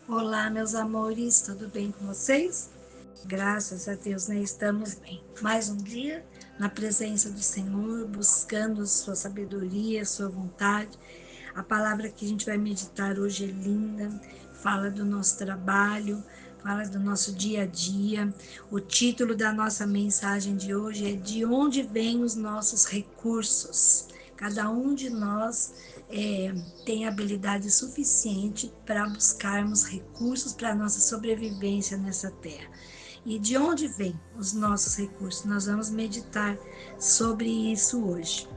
Olá, meus amores, tudo bem com vocês? Graças a Deus, né? Estamos bem. Mais um dia na presença do Senhor, buscando sua sabedoria, sua vontade. A palavra que a gente vai meditar hoje é linda, fala do nosso trabalho, fala do nosso dia a dia. O título da nossa mensagem de hoje é De onde vêm os nossos recursos? Cada um de nós tem habilidade suficiente para buscarmos recursos para a nossa sobrevivência nessa terra. E de onde vêm os nossos recursos? Nós vamos meditar sobre isso hoje.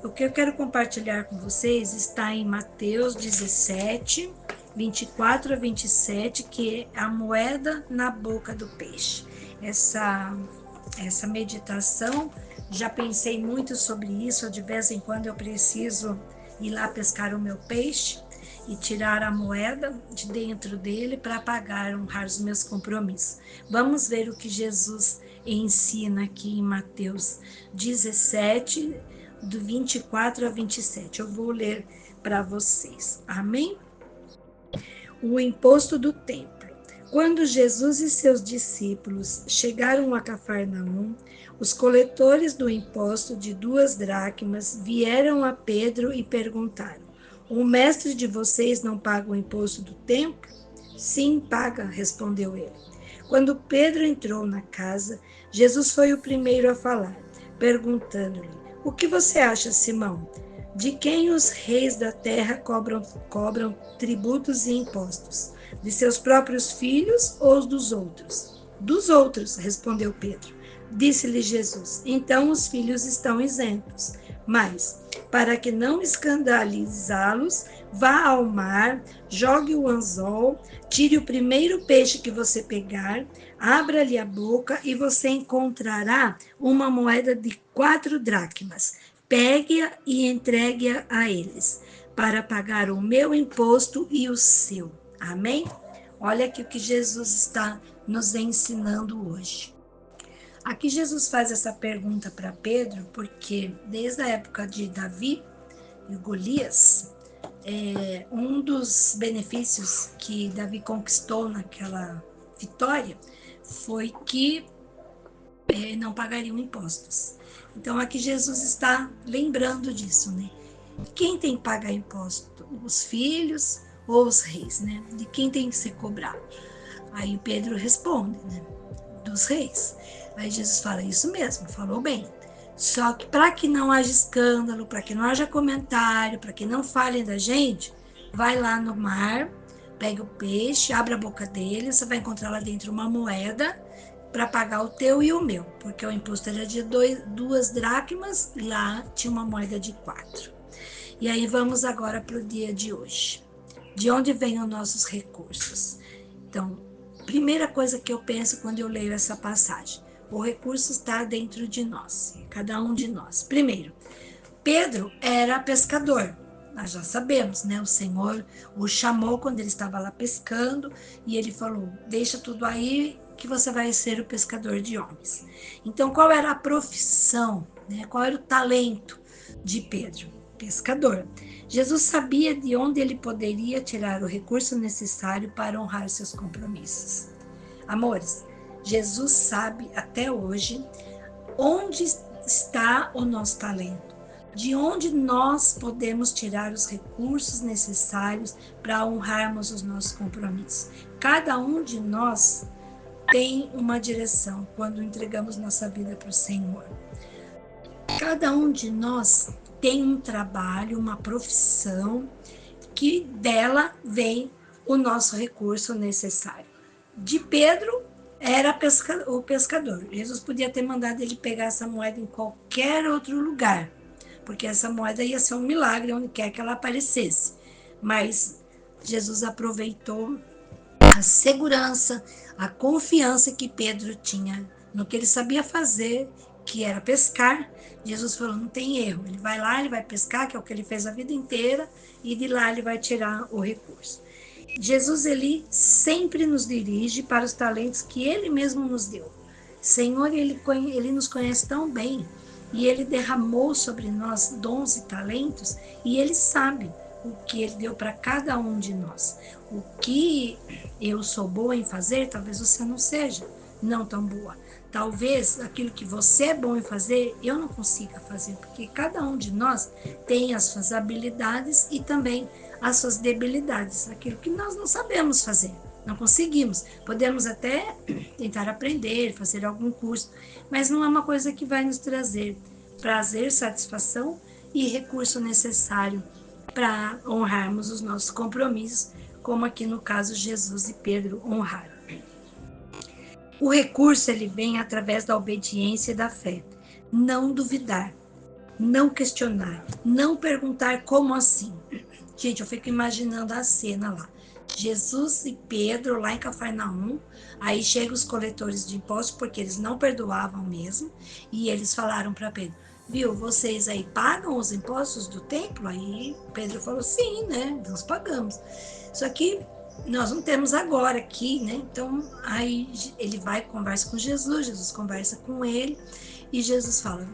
O que eu quero compartilhar com vocês está em Mateus 17, 24 a 27, que é a moeda na boca do peixe. Essa meditação, já pensei muito sobre isso, de vez em quando eu preciso ir lá pescar o meu peixe e tirar a moeda de dentro dele para pagar, honrar os meus compromissos. Vamos ver o que Jesus ensina aqui em Mateus 17, do 24 a 27. Eu vou ler para vocês. Amém? O imposto do templo. Quando Jesus e seus discípulos chegaram a Cafarnaum, os coletores do imposto de 2 dracmas vieram a Pedro e perguntaram: O mestre de vocês não paga o imposto do templo? Sim, paga, respondeu ele. Quando Pedro entrou na casa, Jesus foi o primeiro a falar, perguntando-lhe: O que você acha, Simão? De quem os reis da terra cobram tributos e impostos? De seus próprios filhos ou dos outros? Dos outros, respondeu Pedro. Disse-lhe Jesus: Então os filhos estão isentos. Mas, para que não escandalizá-los, vá ao mar, jogue o anzol, tire o primeiro peixe que você pegar, abra-lhe a boca e você encontrará uma moeda de 4 dracmas. Pegue-a e entregue-a a eles, para pagar o meu imposto e o seu. Amém? Olha aqui o que Jesus está nos ensinando hoje. Aqui Jesus faz essa pergunta para Pedro, porque desde a época de Davi e Golias, um dos benefícios que Davi conquistou naquela vitória foi que não pagariam impostos. Então aqui Jesus está lembrando disso, né? Quem tem que pagar imposto? Os filhos ou os reis, né? De quem tem que ser cobrado? Aí Pedro responde, né? Dos reis. Aí Jesus fala, isso mesmo, falou bem. Só que para que não haja escândalo, para que não haja comentário, para que não falem da gente, vai lá no mar, pega o peixe, abre a boca dele, você vai encontrar lá dentro uma moeda para pagar o teu e o meu, porque o imposto era de 2 dracmas, e lá tinha uma moeda de 4. E aí vamos agora para o dia de hoje. De onde vêm os nossos recursos? Então, primeira coisa que eu penso quando eu leio essa passagem, o recurso está dentro de nós, cada um de nós. Primeiro, Pedro era pescador, nós já sabemos, né? O Senhor o chamou quando ele estava lá pescando e ele falou: deixa tudo aí que você vai ser o pescador de homens. Então, qual era a profissão, né? Qual era o talento de Pedro? Pescador. Jesus sabia de onde ele poderia tirar o recurso necessário para honrar seus compromissos. Amores, Jesus sabe até hoje onde está o nosso talento, de onde nós podemos tirar os recursos necessários para honrarmos os nossos compromissos. Cada um de nós tem uma direção quando entregamos nossa vida para o Senhor. Cada um de nós tem um trabalho, uma profissão, que dela vem o nosso recurso necessário. De Pedro era o pescador. Jesus podia ter mandado ele pegar essa moeda em qualquer outro lugar, porque essa moeda ia ser um milagre onde quer que ela aparecesse. Mas Jesus aproveitou a segurança, a confiança que Pedro tinha no que ele sabia fazer, que era pescar. Jesus falou, não tem erro, ele vai lá, ele vai pescar, que é o que ele fez a vida inteira, e de lá ele vai tirar o recurso. Jesus, ele sempre nos dirige para os talentos que ele mesmo nos deu. Senhor, ele nos conhece tão bem, e ele derramou sobre nós dons e talentos, e ele sabe o que Ele deu para cada um de nós. O que eu sou boa em fazer, talvez você não seja não tão boa. Talvez aquilo que você é bom em fazer, eu não consiga fazer, porque cada um de nós tem as suas habilidades e também as suas debilidades, aquilo que nós não sabemos fazer, não conseguimos. Podemos até tentar aprender, fazer algum curso, mas não é uma coisa que vai nos trazer prazer, satisfação e recurso necessário para honrarmos os nossos compromissos, como aqui no caso Jesus e Pedro honraram. O recurso ele vem através da obediência e da fé. Não duvidar, não questionar, não perguntar como assim. Gente, eu fico imaginando a cena lá. Jesus e Pedro lá em Cafarnaum, aí chegam os coletores de impostos, porque eles não perdoavam mesmo, e eles falaram para Pedro, viu, vocês aí pagam os impostos do templo? Aí Pedro falou, sim, né, nós pagamos. Só que nós não temos agora aqui, né? Então, aí ele vai, conversa com Jesus, Jesus conversa com ele, e Jesus fala,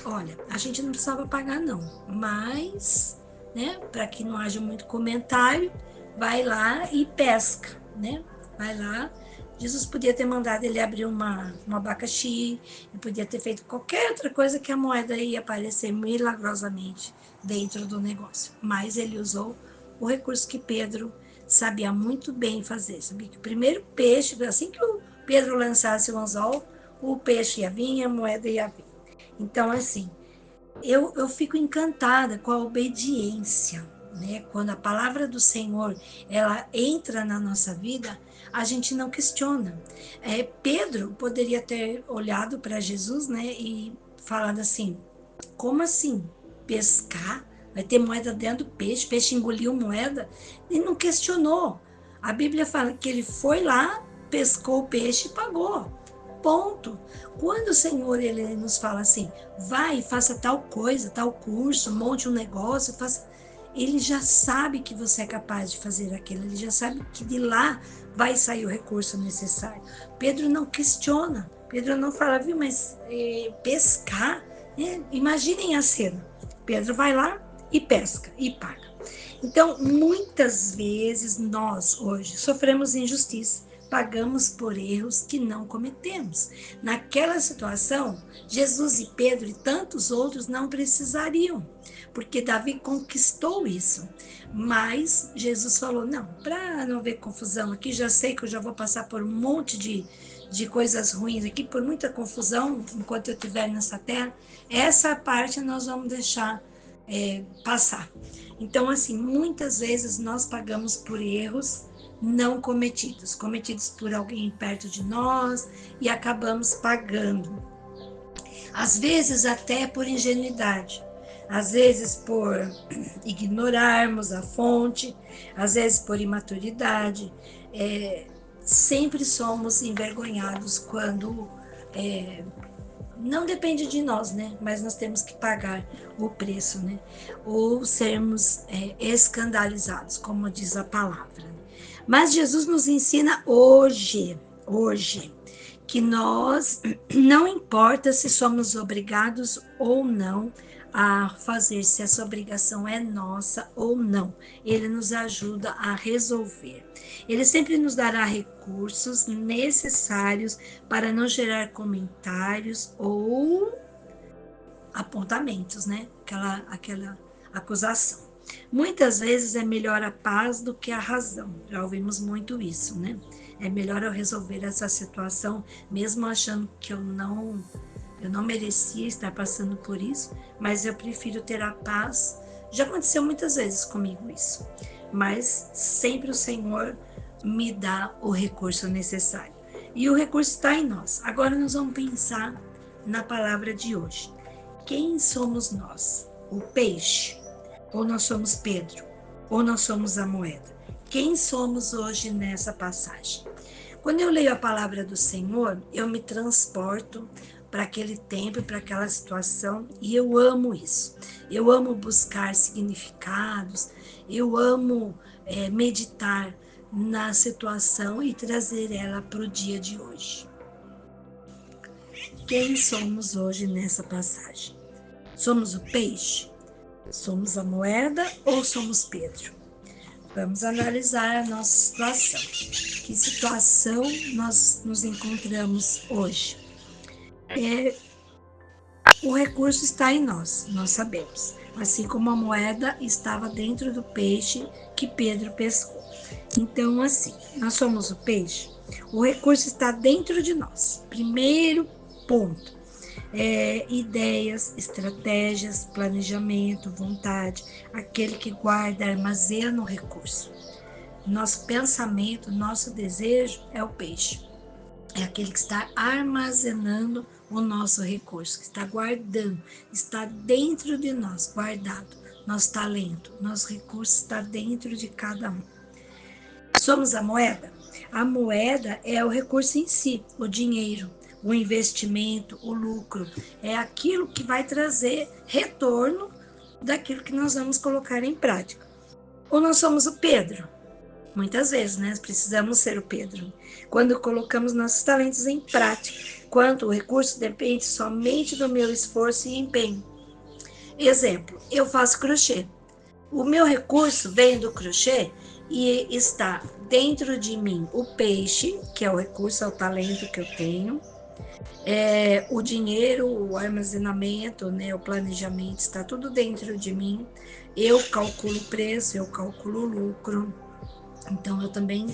olha, a gente não precisava pagar não, mas, né, para que não haja muito comentário, vai lá e pesca, né? Vai lá. Jesus podia ter mandado ele abrir um abacaxi, ele podia ter feito qualquer outra coisa que a moeda ia aparecer milagrosamente dentro do negócio. Mas ele usou o recurso que Pedro sabia muito bem fazer. Sabia que o primeiro peixe, assim que o Pedro lançasse o anzol, o peixe ia vir, a moeda ia vir. Então, assim, eu fico encantada com a obediência, né? Quando a palavra do Senhor ela entra na nossa vida, a gente não questiona. Pedro poderia ter olhado para Jesus, né, e falado assim: como assim? Pescar? Vai ter moeda dentro do peixe? Peixe engoliu moeda? E não questionou. A Bíblia fala que ele foi lá, pescou o peixe e pagou. Ponto. Quando o Senhor ele nos fala assim, vai, faça tal coisa, tal curso, monte um negócio, faça... ele já sabe que você é capaz de fazer aquilo, ele já sabe que de lá vai sair o recurso necessário. Pedro não questiona, Pedro não fala, viu, mas pescar? Imaginem a cena. Pedro vai lá e pesca e paga. Então, muitas vezes nós hoje sofremos injustiça, pagamos por erros que não cometemos. Naquela situação, Jesus e Pedro e tantos outros não precisariam, porque Davi conquistou isso. Mas Jesus falou, não, para não haver confusão aqui, já sei que eu já vou passar por um monte de coisas ruins aqui, por muita confusão, enquanto eu estiver nessa terra, essa parte nós vamos deixar passar. Então, assim, muitas vezes nós pagamos por erros não cometidos por alguém perto de nós e acabamos pagando. Às vezes até por ingenuidade, às vezes por ignorarmos a fonte, às vezes por imaturidade. Sempre somos envergonhados quando não depende de nós, né? Mas nós temos que pagar o preço, né? Ou sermos escandalizados, como diz a palavra. Mas Jesus nos ensina hoje, que nós, não importa se somos obrigados ou não a fazer, se essa obrigação é nossa ou não, ele nos ajuda a resolver. Ele sempre nos dará recursos necessários para não gerar comentários ou apontamentos, né? Aquela acusação. Muitas vezes é melhor a paz do que a razão. Já ouvimos muito isso, né? É melhor eu resolver essa situação, mesmo achando que eu não merecia estar passando por isso, mas eu prefiro ter a paz. Já aconteceu muitas vezes comigo isso, mas sempre o Senhor me dá o recurso necessário. E o recurso está em nós. Agora nós vamos pensar na palavra de hoje. Quem somos nós? O peixe? Ou nós somos Pedro? Ou nós somos a moeda? Quem somos hoje nessa passagem? Quando eu leio a palavra do Senhor, eu me transporto para aquele tempo, para aquela situação, e eu amo isso. Eu amo buscar significados, eu amo meditar na situação e trazer ela para o dia de hoje. Quem somos hoje nessa passagem? Somos o peixe? Somos a moeda ou somos Pedro? Vamos analisar a nossa situação. Que situação nós nos encontramos hoje? O recurso está em nós sabemos. Assim como a moeda estava dentro do peixe que Pedro pescou. Então, assim, nós somos o peixe, o recurso está dentro de nós. Primeiro ponto. Ideias, estratégias, planejamento, vontade, aquele que guarda, armazena o recurso. Nosso pensamento, nosso desejo é o peixe. É aquele que está armazenando o nosso recurso, que está guardando, está dentro de nós, guardado. Nosso talento, nosso recurso está dentro de cada um. Somos a moeda? A moeda é o recurso em si, o dinheiro, o investimento, o lucro. É aquilo que vai trazer retorno daquilo que nós vamos colocar em prática. Ou nós somos o Pedro? Muitas vezes, né? Precisamos ser o Pedro. Quando colocamos nossos talentos em prática, quanto o recurso depende somente do meu esforço e empenho. Exemplo, eu faço crochê. O meu recurso vem do crochê e está dentro de mim o peixe, que é o recurso, é o talento que eu tenho, o dinheiro, o armazenamento, né, o planejamento, está tudo dentro de mim. Eu calculo o preço, eu calculo o lucro. Então, eu também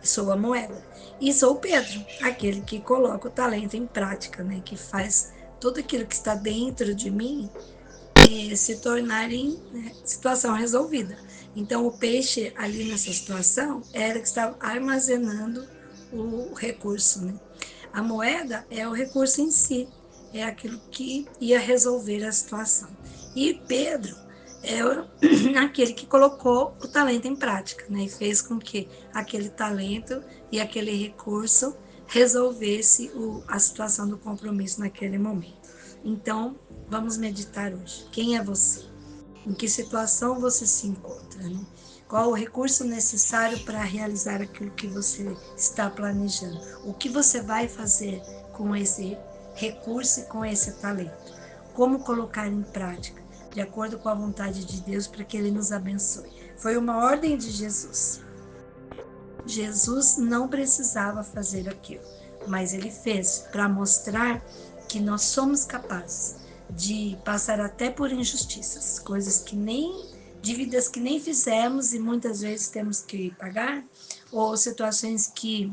sou a moeda. E sou o Pedro, aquele que coloca o talento em prática, né? Que faz tudo aquilo que está dentro de mim se tornar em situação resolvida. Então, o peixe ali nessa situação era que estava armazenando o recurso, né? A moeda é o recurso em si, é aquilo que ia resolver a situação. E Pedro é aquele que colocou o talento em prática, né? E fez com que aquele talento e aquele recurso resolvesse a situação do compromisso naquele momento. Então, vamos meditar hoje. Quem é você? Em que situação você se encontra, né? Qual o recurso necessário para realizar aquilo que você está planejando? O que você vai fazer com esse recurso e com esse talento? Como colocar em prática, de acordo com a vontade de Deus, para que Ele nos abençoe? Foi uma ordem de Jesus. Jesus não precisava fazer aquilo, mas Ele fez para mostrar que nós somos capazes de passar até por injustiças, coisas que nem, dívidas que nem fizemos e muitas vezes temos que pagar, ou situações que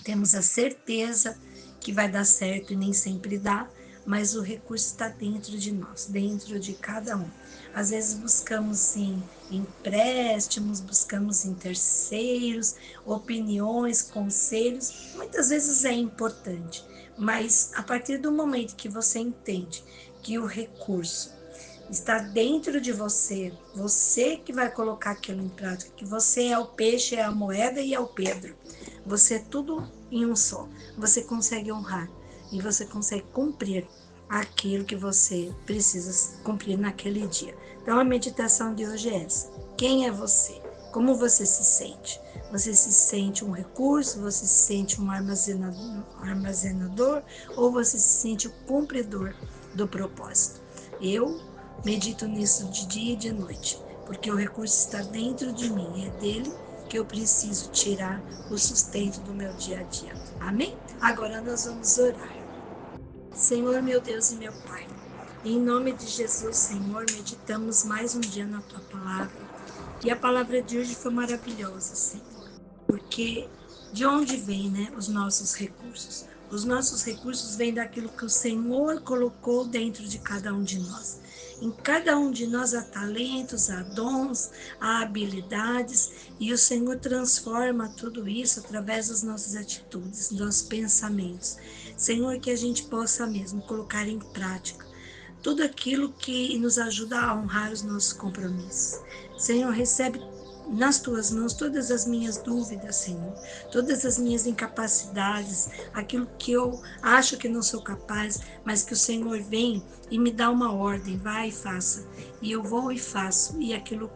temos a certeza que vai dar certo e nem sempre dá, mas o recurso está dentro de nós, dentro de cada um. Às vezes buscamos em empréstimos, buscamos em terceiros, opiniões, conselhos, muitas vezes é importante, mas a partir do momento que você entende que o recurso está dentro de você, você que vai colocar aquilo em prática, que você é o peixe, é a moeda e é o Pedro. Você é tudo em um só. Você consegue honrar e você consegue cumprir aquilo que você precisa cumprir naquele dia. Então a meditação de hoje é essa. Quem é você? Como você se sente? Você se sente um recurso? Você se sente um armazenador? Ou você se sente o cumpridor do propósito? Eu medito nisso de dia e de noite, porque o recurso está dentro de mim, é dele que eu preciso tirar o sustento do meu dia a dia. Amém? Agora nós vamos orar. Senhor, meu Deus e meu Pai, em nome de Jesus, Senhor, meditamos mais um dia na Tua Palavra. E a palavra de hoje foi maravilhosa, Senhor, porque de onde vêm, né, os nossos recursos? Os nossos recursos vêm daquilo que o Senhor colocou dentro de cada um de nós. Em cada um de nós há talentos, há dons, há habilidades, e o Senhor transforma tudo isso através das nossas atitudes, dos nossos pensamentos. Senhor, que a gente possa mesmo colocar em prática tudo aquilo que nos ajuda a honrar os nossos compromissos. Senhor, recebe nas tuas mãos todas as minhas dúvidas, Senhor, todas as minhas incapacidades, aquilo que eu acho que não sou capaz, mas que o Senhor vem e me dá uma ordem, vai e faça, e eu vou e faço, e aquilo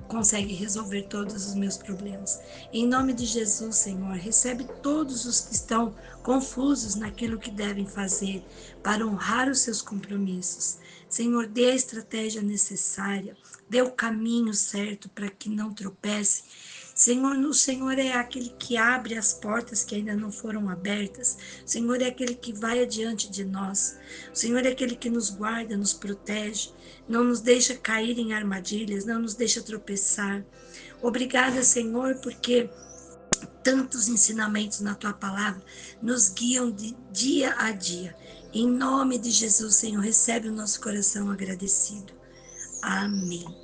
consegue resolver todos os meus problemas. Em nome de Jesus, Senhor, recebe todos os que estão confusos naquilo que devem fazer para honrar os seus compromissos. Senhor, dê a estratégia necessária, dê o caminho certo para que não tropece. Senhor, o Senhor é aquele que abre as portas que ainda não foram abertas. O Senhor é aquele que vai adiante de nós. O Senhor é aquele que nos guarda, nos protege, não nos deixa cair em armadilhas, não nos deixa tropeçar. Obrigada, Senhor, porque tantos ensinamentos na tua palavra nos guiam de dia a dia. Em nome de Jesus, Senhor, recebe o nosso coração agradecido. Amém.